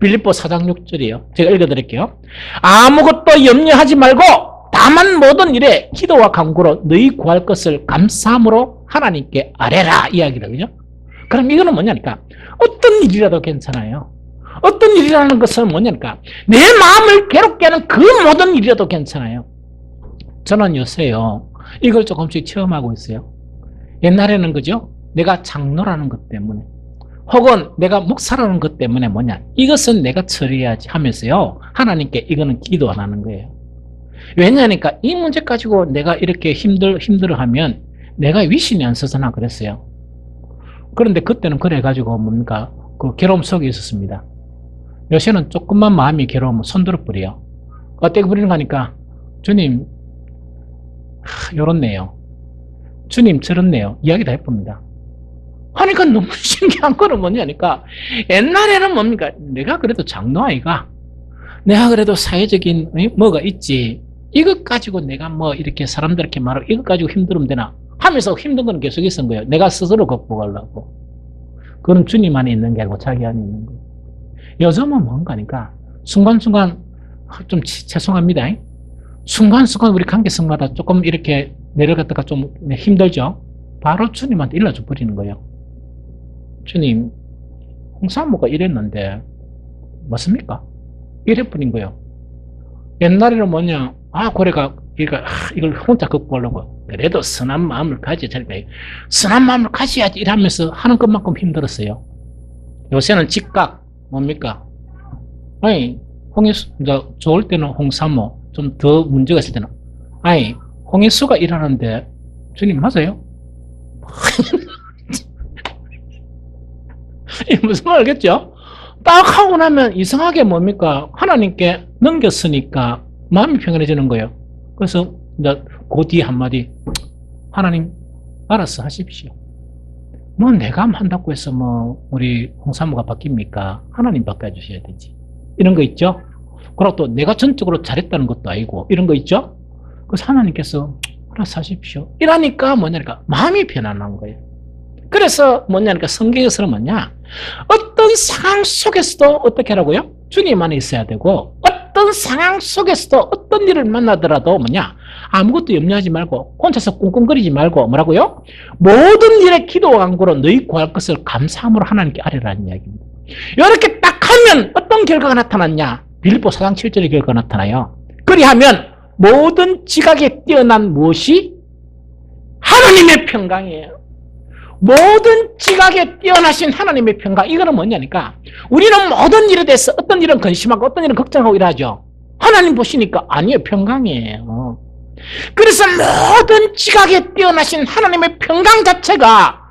빌립보 4장 6절이에요. 제가 읽어드릴게요. 아무것도 염려하지 말고 다만 모든 일에 기도와 간구로 너희 구할 것을 감사함으로 하나님께 아뢰라 이야기거든요. 그럼 이거는 뭐냐니까 어떤 일이라도 괜찮아요. 어떤 일이라는 것은 뭐냐니까 내 마음을 괴롭게 하는 그 모든 일이라도 괜찮아요. 저는 요새요 이걸 조금씩 체험하고 있어요. 옛날에는 그죠? 내가 장로라는 것 때문에 혹은 내가 목사라는 것 때문에 뭐냐 이것은 내가 처리해야지 하면서요 하나님께 이거는 기도 안 하는 거예요. 왜냐하니까 이 문제 가지고 내가 이렇게 힘들어하면 내가 위신이 안 서서나 그랬어요. 그런데 그때는 그래가지고 뭡니까 그 괴로움 속에 있었습니다. 요새는 조금만 마음이 괴로우면 손들어 버려요. 어떻게 버리는 거니까 주님 요렇네요. 주님 저렇네요. 이야기를 해봅니다. 하니까 너무 신기한 거는 뭐냐니까 옛날에는 뭡니까 내가 그래도 장로 아이가 내가 그래도 사회적인 뭐가 있지 이것 가지고 내가 뭐 이렇게 사람들한테 말하고 이것 가지고 힘들면 되나 하면서 힘든 거는 계속 있었던 거예요. 내가 스스로 극복하려고. 그건 주님 안에 있는 게 아니고 자기 안에 있는 거예요. 요즘은 뭔가니까 순간순간 좀 죄송합니다. 순간순간 우리 관계성마다 조금 이렇게 내려갔다가 좀 힘들죠. 바로 주님한테 일러줘 버리는 거예요. 주님, 홍사모가 이랬는데 맞습니까? 이래버린 거예요. 옛날에는 뭐냐, 고래가 이걸 혼자 극복하려고 그래도 선한 마음을 가져야 될 선한 마음을 가져야지 이러면서 하는 것만큼 힘들었어요. 요새는 즉각 뭡니까? 아니 홍해수 좋을 때는 홍사모 좀 더 문제가 있을 때는 아니 홍해수가 일하는데 주님 맞아요? 무슨 말 알겠죠? 딱 하고 나면 이상하게 뭡니까? 하나님께 넘겼으니까 마음이 평안해지는 거예요. 그래서 이제 그 뒤에 한마디 하나님 알아서 하십시오. 뭐 내가 한다고 해서 뭐 우리 홍사모가 바뀝니까? 하나님 바꿔주셔야 되지. 이런 거 있죠? 그리고 또 내가 전적으로 잘했다는 것도 아니고 이런 거 있죠. 그래서 하나님께서 알아서 하십시오. 이러니까 뭐냐니까 마음이 편안한 거예요. 그래서 뭐냐니까 성경에서는 뭐냐, 어떤 상황 속에서도 어떻게 하라고요? 주님 안에 있어야 되고, 어떤 상황 속에서도 어떤 일을 만나더라도 뭐냐, 아무것도 염려하지 말고 혼자서 꿍꿍거리지 말고 뭐라고요? 모든 일에 기도와 간구로 너희 구할 것을 감사함으로 하나님께 아뢰라는 이야기입니다. 이렇게 딱 하면 어떤 결과가 나타났냐? 빌립보 4장 7절의 결과가 나타나요. 그리하면 모든 지각에 뛰어난 무엇이? 하나님의 평강이에요. 모든 지각에 뛰어나신 하나님의 평강. 이거는 뭐냐니까, 우리는 모든 일에 대해서 어떤 일은 근심하고 어떤 일은 걱정하고 이러죠. 하나님 보시니까 아니에요. 평강이에요. 그래서 모든 지각에 뛰어나신 하나님의 평강 자체가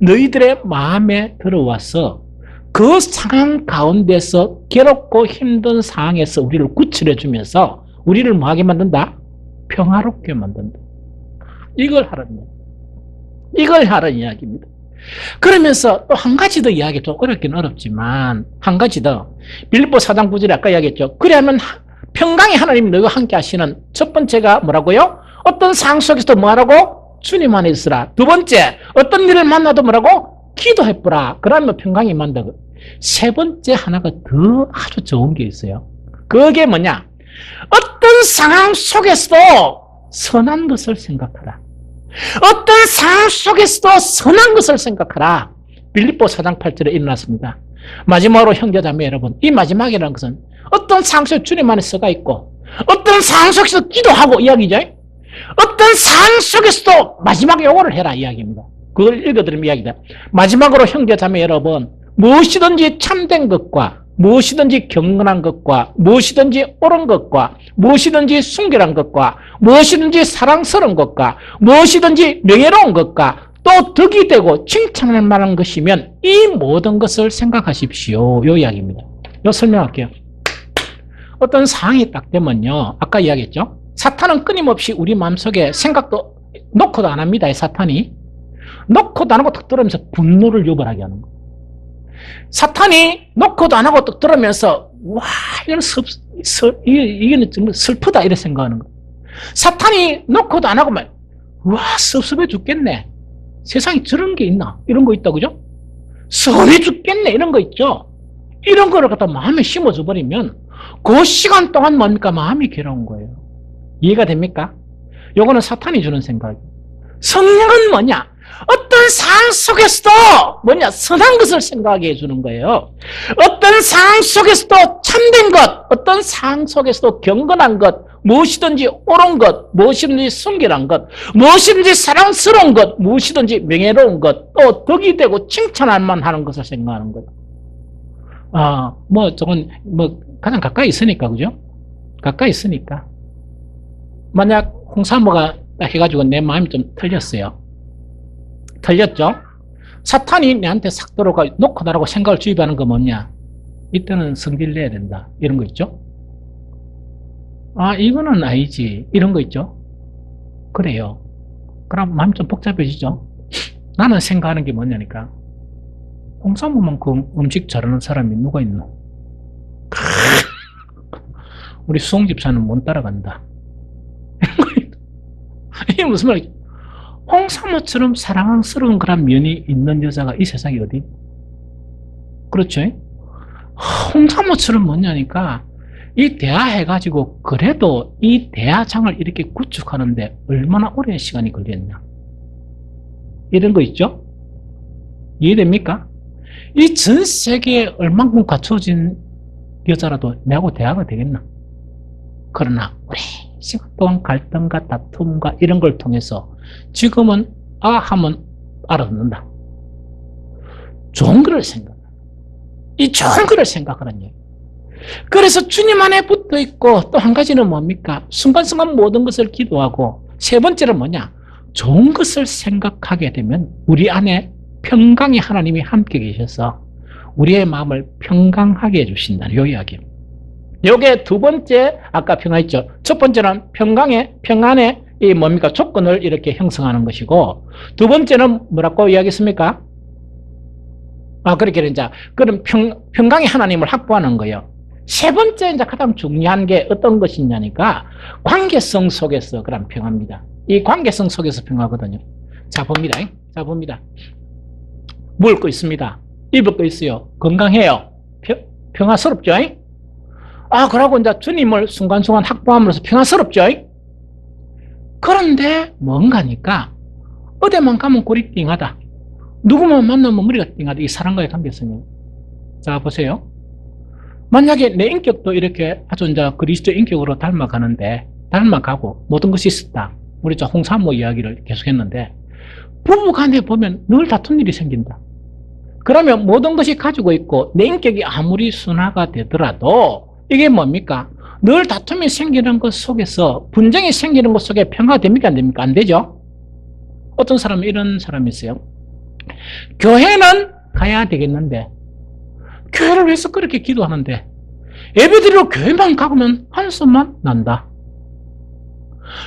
너희들의 마음에 들어와서 그 상황 가운데서 괴롭고 힘든 상황에서 우리를 구출해 주면서 우리를 뭐하게 만든다? 평화롭게 만든다. 이걸 하라는 이야기입니다. 그러면서 또 한 가지 더 이야기, 좀 어렵긴 어렵지만 한 가지 더, 빌립보 4장 9절에 아까 이야기했죠. 그러면 평강의 하나님이 너희와 함께 하시는 첫 번째가 뭐라고요? 어떤 상황 속에서도 뭐하라고? 주님 안에 있으라. 두 번째, 어떤 일을 만나도 뭐라고? 기도해보라. 그러면 평강이 임한다. 세 번째 하나가 더 아주 좋은 게 있어요. 그게 뭐냐? 어떤 상황 속에서도 선한 것을 생각하라. 어떤 상황 속에서도 선한 것을 생각하라. 빌립보 4장 8절에 일어났습니다. 마지막으로 형제자매 여러분, 이 마지막이라는 것은 어떤 상황 속에 주님 안에 서가 있고, 어떤 상황 속에서 기도하고 이야기죠. 어떤 상황 속에서도 마지막 요구를 해라 이야기입니다. 그걸 읽어드리면 이야기다. 마지막으로 형제자매 여러분, 무엇이든지 참된 것과 무엇이든지 경건한 것과 무엇이든지 옳은 것과 무엇이든지 순결한 것과 무엇이든지 사랑스러운 것과 무엇이든지 명예로운 것과 또 덕이 되고 칭찬할 만한 것이면 이 모든 것을 생각하십시오. 요 이야기입니다. 요 설명할게요. 어떤 상황이 딱 되면요, 아까 이야기했죠. 사탄은 끊임없이 우리 마음속에 생각도 놓고도 안 합니다. 사탄이 놓고도 안 하고 딱 들으면서 분노를 유발하게 하는 거예요. 사탄이 놓고도 안 하고 딱 들으면서 와, 이거는 정말 슬프다 이렇게 생각하는 거예요. 사탄이 놓고도 안 하고 막 와, 섭섭해 죽겠네. 세상에 저런 게 있나? 이런 거 있다, 그죠? 서운해 죽겠네. 이런 거 있죠? 이런 거를 갖다 마음에 심어줘 버리면 그 시간 동안 뭡니까? 마음이 괴로운 거예요. 이해가 됩니까? 요거는 사탄이 주는 생각이에요. 성령은 뭐냐? 어떤 상황 속에서도 뭐냐? 선한 것을 생각하게 해주는 거예요. 어떤 상황 속에서도 참된 것, 어떤 상황 속에서도 경건한 것, 무엇이든지 옳은 것, 무엇이든지 순결한 것, 무엇이든지 사랑스러운 것, 무엇이든지 명예로운 것, 또 덕이 되고 칭찬할 만하는 것을 생각하는 거예요. 저건 가장 가까이 있으니까, 그죠? 가까이 있으니까. 만약 홍사모가 해가지고 내 마음이 좀 틀렸어요. 틀렸죠? 사탄이 내한테 싹 들어가 놓고 나라고 생각을 주입하는 거 뭐냐? 이때는 성질 내야 된다. 이런 거 있죠? 이거는 아니지. 이런 거 있죠? 그래요. 그럼 마음이 좀 복잡해지죠? 나는 생각하는 게 뭐냐니까. 홍사모만큼 음식 잘하는 사람이 누가 있노? 우리 수홍 집사는 못 따라간다. 이게 무슨 말이지? 홍사모처럼 사랑스러운 그런 면이 있는 여자가 이 세상에 어디? 그렇죠? 홍사모처럼 뭐냐니까 이 대화해가지고 그래도 이 대화장을 이렇게 구축하는데 얼마나 오랜 시간이 걸렸냐? 이런 거 있죠? 이해됩니까? 이 전 세계에 얼만큼 갖춰진 여자라도 내하고 대화가 되겠나? 그러나 오랜 시간 동안 갈등과 다툼과 이런 걸 통해서 지금은 하면 알아듣는다. 좋은 거를 생각해. 이 좋은 거를 생각하는 얘기. 그래서 주님 안에 붙어 있고 또 한 가지는 뭡니까? 순간순간 모든 것을 기도하고 세 번째는 뭐냐? 좋은 것을 생각하게 되면 우리 안에 평강의 하나님이 함께 계셔서 우리의 마음을 평강하게 해주신다는 요 이야기입니다. 요게 두 번째, 아까 평화했죠. 첫 번째는 평안의 이 뭡니까? 조건을 이렇게 형성하는 것이고, 두 번째는 뭐라고 이야기했습니까? 그렇게 이제, 그럼 평강의 하나님을 확보하는 거예요. 세 번째 이제 가장 중요한 게 어떤 것이냐니까 관계성 속에서 그런 평화입니다. 이 관계성 속에서 평화거든요. 자, 봅니다. 자, 봅니다. 먹을 거 있습니다. 입을 거 있어요. 건강해요. 평화스럽죠? 아, 그러고 이제 주님을 순간순간 확보함으로써 평화스럽죠? 그런데 뭔가니까 어디만 가면 골이 띵하다. 누구만 만나면 머리가 띵하다. 이 사람과의 관계성이. 자, 보세요. 만약에 내 인격도 이렇게 아주 이제 그리스도 인격으로 닮아가고 모든 것이 있었다. 우리 저 홍사모 이야기를 계속했는데 부부 간에 보면 늘 다툰 일이 생긴다. 그러면 모든 것이 가지고 있고 내 인격이 아무리 순화가 되더라도 이게 뭡니까? 늘 다툼이 생기는 것 속에서 분쟁이 생기는 것 속에 평화가 됩니까? 안 됩니까? 안 되죠? 어떤 사람은 이런 사람이 있어요. 교회는 가야 되겠는데 교회를 위해서 그렇게 기도하는데 예배드리러 교회만 가면 한숨만 난다.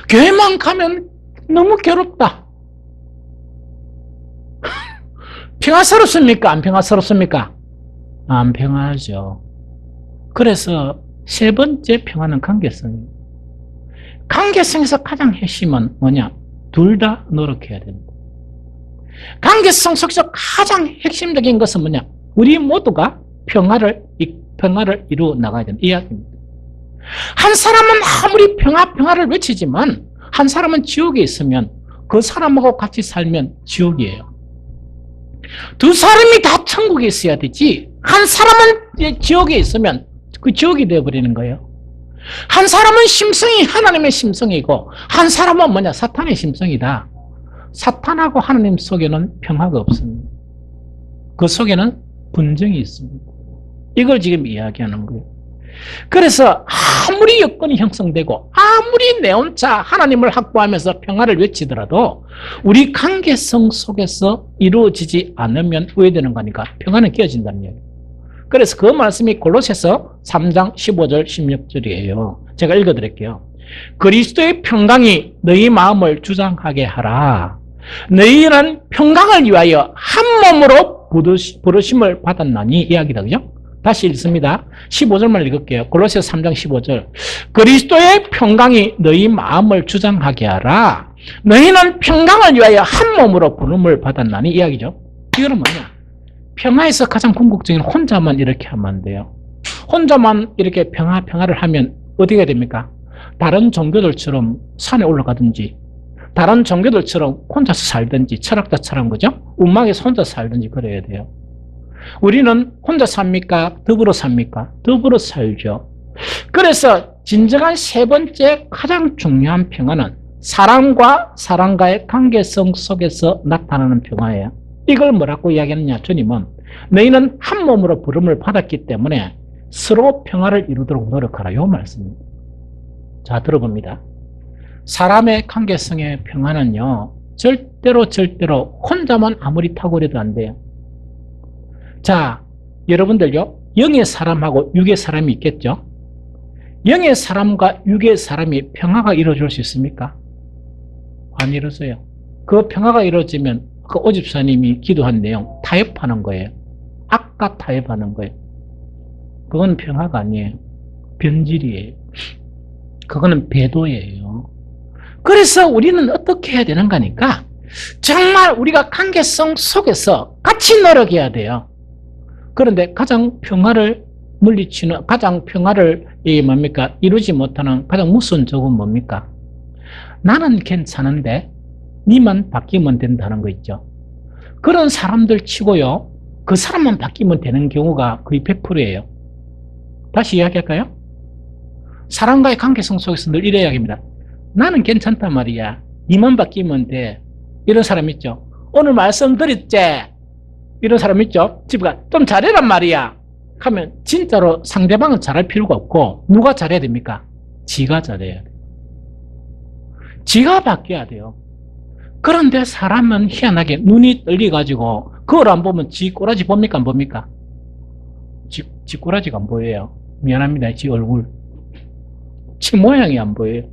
교회만 가면 너무 괴롭다. 평화스럽습니까? 안 평화스럽습니까? 안 평화하죠. 그래서 세 번째 평화는 관계성입니다. 관계성에서 가장 핵심은 뭐냐? 둘 다 노력해야 됩니다. 관계성 속에서 가장 핵심적인 것은 뭐냐? 우리 모두가 평화를 이루어 나가야 된다. 이야기입니다. 한 사람은 아무리 평화를 외치지만 한 사람은 지옥에 있으면 그 사람하고 같이 살면 지옥이에요. 두 사람이 다 천국에 있어야 되지 한 사람은 지옥에 있으면 그 지옥이 되어버리는 거예요. 한 사람은 심성이 하나님의 심성이고 한 사람은 뭐냐? 사탄의 심성이다. 사탄하고 하나님 속에는 평화가 없습니다. 그 속에는 분쟁이 있습니다. 이걸 지금 이야기하는 거예요. 그래서 아무리 여건이 형성되고 아무리 내 혼자 하나님을 확보하면서 평화를 외치더라도 우리 관계성 속에서 이루어지지 않으면 후회되는 거니까 평화는 깨어진다는 얘기예요. 그래서 그 말씀이 골로새서 3장 15절 16절이에요. 제가 읽어드릴게요. 그리스도의 평강이 너희 마음을 주장하게 하라. 너희는 평강을 위하여 한 몸으로 부르심을 받았나니 이야기다. 그죠? 다시 읽습니다. 15절만 읽을게요. 골로새서 3장 15절. 그리스도의 평강이 너희 마음을 주장하게 하라. 너희는 평강을 위하여 한 몸으로 부름을 받았나니 이야기죠. 이거는 뭐냐? 평화에서 가장 궁극적인 혼자만 이렇게 하면 안 돼요. 혼자만 이렇게 평화를 하면 어디가 됩니까? 다른 종교들처럼 산에 올라가든지 다른 종교들처럼 혼자서 살든지 철학자처럼 그죠? 운막에서 혼자 살든지 그래야 돼요. 우리는 혼자 삽니까? 더불어 삽니까? 더불어 살죠. 그래서 진정한 세 번째 가장 중요한 평화는 사람과 사람과의 관계성 속에서 나타나는 평화예요. 이걸 뭐라고 이야기하느냐? 주님은 너희는 한 몸으로 부름을 받았기 때문에 서로 평화를 이루도록 노력하라. 이 말씀입니다. 자, 들어봅니다. 사람의 관계성의 평화는요, 절대로 혼자만 아무리 탁월해도 안 돼요. 자, 여러분들요, 영의 사람하고 육의 사람이 있겠죠? 영의 사람과 육의 사람이 평화가 이루어질 수 있습니까? 안 이루어져요. 그 평화가 이루어지면 그 오집사님이 기도한 내용 타협하는 거예요. 악과 타협하는 거예요. 그건 평화가 아니에요. 변질이에요. 그거는 배도예요. 그래서 우리는 어떻게 해야 되는가니까 정말 우리가 관계성 속에서 같이 노력해야 돼요. 그런데 가장 평화를 물리치는, 가장 평화를 이루지 못하는 가장 무서운 적은 뭡니까? 나는 괜찮은데 니만 바뀌면 된다는 거 있죠. 그런 사람들 치고요, 그 사람만 바뀌면 되는 경우가 거의 100%예요. 다시 이야기할까요? 사람과의 관계성 속에서 늘 이래야 합니다. 나는 괜찮단 말이야. 니만 바뀌면 돼. 이런 사람 있죠. 오늘 말씀드렸지? 이런 사람 있죠. 집가 좀 잘해란 말이야. 하면 진짜로 상대방은 잘할 필요가 없고 누가 잘해야 됩니까? 지가 잘해야 돼요. 지가 바뀌어야 돼요. 그런데 사람은 희한하게 눈이 떨려가지고 그걸 안 보면 지 꼬라지 봅니까? 안 봅니까? 지 꼬라지가 안 보여요. 미안합니다. 지 얼굴. 지 모양이 안 보여요.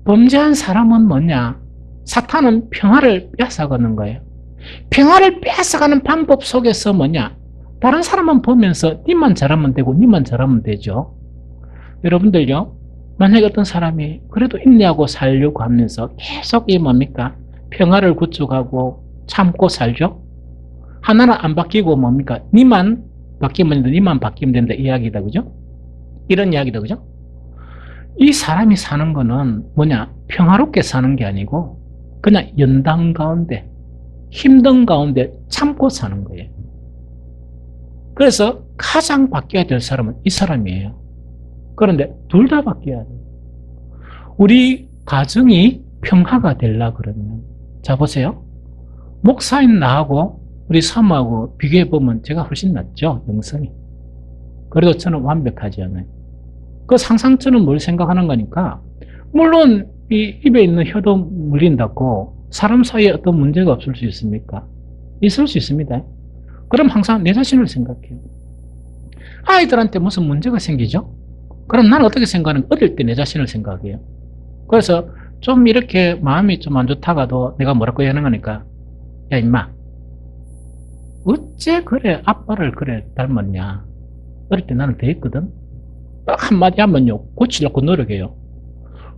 범죄한 사람은 뭐냐? 사탄은 평화를 뺏어가는 거예요. 평화를 뺏어가는 방법 속에서 뭐냐? 다른 사람만 보면서 니만 잘하면 되고 니만 잘하면 되죠. 여러분들요, 만약에 어떤 사람이 그래도 인내하고 살려고 하면서 계속 이 뭡니까? 평화를 구축하고 참고 살죠? 하나는 안 바뀌고 뭡니까? 니만 바뀌면 된다, 니만 바뀌면 된다 이야기다, 그죠? 이런 이야기다, 그죠? 이 사람이 사는 거는 뭐냐? 평화롭게 사는 게 아니고 그냥 연단 가운데, 힘든 가운데 참고 사는 거예요. 그래서 가장 바뀌어야 될 사람은 이 사람이에요. 그런데 둘 다 바뀌어야 돼요. 우리 가정이 평화가 되려고 그러면, 자 보세요. 목사인 나하고 우리 사모하고 비교해보면 제가 훨씬 낫죠, 영성이. 그래도 저는 완벽하지 않아요. 그 상상처는 뭘 생각하는 거니까, 물론 이 입에 있는 혀도 물린다고 사람 사이에 어떤 문제가 없을 수 있습니까? 있을 수 있습니다. 그럼 항상 내 자신을 생각해요. 아이들한테 무슨 문제가 생기죠? 그럼 나는 어떻게 생각하는, 어릴 때 내 자신을 생각해요. 그래서 좀 이렇게 마음이 좀 안 좋다가도 내가 뭐라고 하는 거니까, 야 임마, 어째 그래 아빠를 그래 닮았냐. 어릴 때 나는 대했거든. 한마디 하면요 고치려고 노력해요.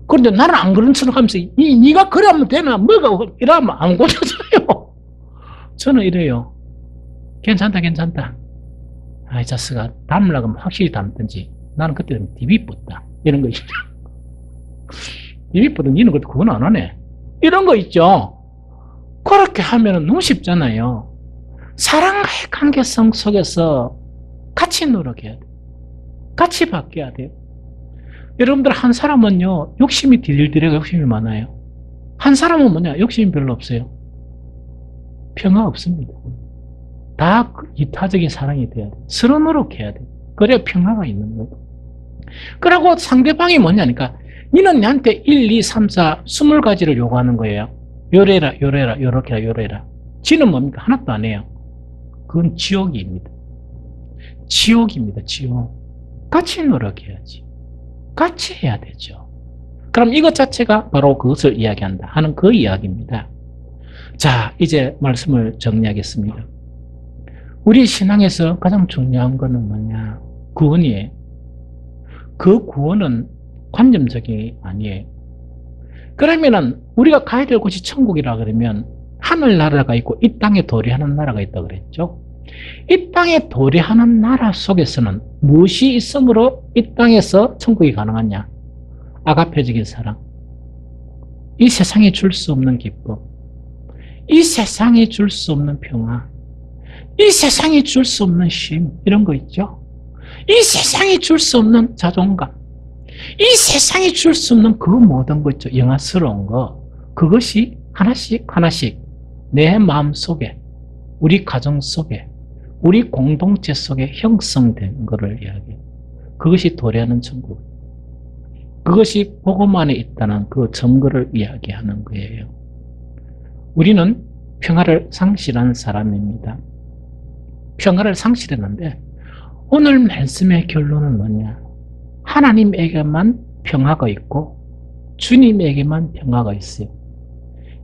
그런데 나는 안 그런 척 하면서 니가 그래 하면 되나 뭐가 이러면 안 고쳐져요. 저는 이래요. 괜찮다 괜찮다. 아이 자식아, 닮으려고 하면 확실히 닮든지. 나는 그때 디비뻤다 이런 거 있죠. 디비뻗은 니는 그건 안 하네 이런 거 있죠. 그렇게 하면 너무 쉽잖아요. 사랑과의 관계성 속에서 같이 노력해야 돼요. 같이 바뀌어야 돼요. 여러분들 한 사람은요 욕심이 디딜디딜하고 욕심이 많아요. 한 사람은 뭐냐, 욕심이 별로 없어요. 평화 없습니다. 다 이타적인 사랑이 돼야 돼요. 서로 노력해야 돼요. 그래야 평화가 있는 거예요. 그리고 상대방이 뭐냐니까, 니는 나한테 1, 2, 3, 4 20가지를 요구하는 거예요. 요래라 요래라 요렇게라 요래라. 지는 뭡니까? 하나도 안 해요. 그건 지옥입니다. 지옥입니다. 지옥. 같이 노력해야지. 같이 해야 되죠. 그럼 이것 자체가 바로 그것을 이야기한다 하는 그 이야기입니다. 자, 이제 말씀을 정리하겠습니다. 우리 신앙에서 가장 중요한 거는 뭐냐? 구원이에요. 그 구원은 관념적이 아니에요. 그러면은 우리가 가야 될 곳이 천국이라 그러면 하늘나라가 있고 이 땅에 도래하는 나라가 있다고 그랬죠. 이 땅에 도래하는 나라 속에서는 무엇이 있으므로 이 땅에서 천국이 가능하냐? 아가페적인 사랑, 이 세상에 줄 수 없는 기쁨, 이 세상에 줄 수 없는 평화, 이 세상에 줄 수 없는 쉼, 이런 거 있죠. 이 세상에 줄 수 없는 자존감, 이 세상에 줄 수 없는 그 모든 거 있죠. 영화스러운 거. 그것이 하나씩 하나씩 내 마음 속에, 우리 가정 속에, 우리 공동체 속에 형성된 것을 이야기해요. 그것이 도래하는 천국. 그것이 복음 안에 있다는 그 증거를 이야기하는 거예요. 우리는 평화를 상실한 사람입니다. 평화를 상실했는데 오늘 말씀의 결론은 뭐냐? 하나님에게만 평화가 있고 주님에게만 평화가 있어요.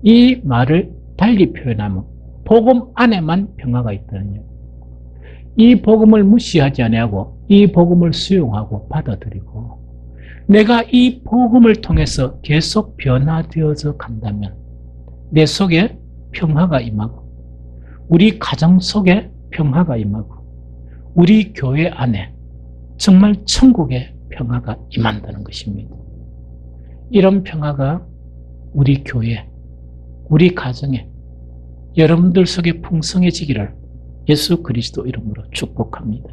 이 말을 달리 표현하면 복음 안에만 평화가 있다는 거예요. 이 복음을 무시하지 아니하고 이 복음을 수용하고 받아들이고 내가 이 복음을 통해서 계속 변화되어져 간다면 내 속에 평화가 임하고 우리 가정 속에 평화가 임하고 우리 교회 안에 정말 천국의 평화가 임한다는 것입니다. 이런 평화가 우리 교회, 우리 가정에, 여러분들 속에 풍성해지기를 예수 그리스도 이름으로 축복합니다.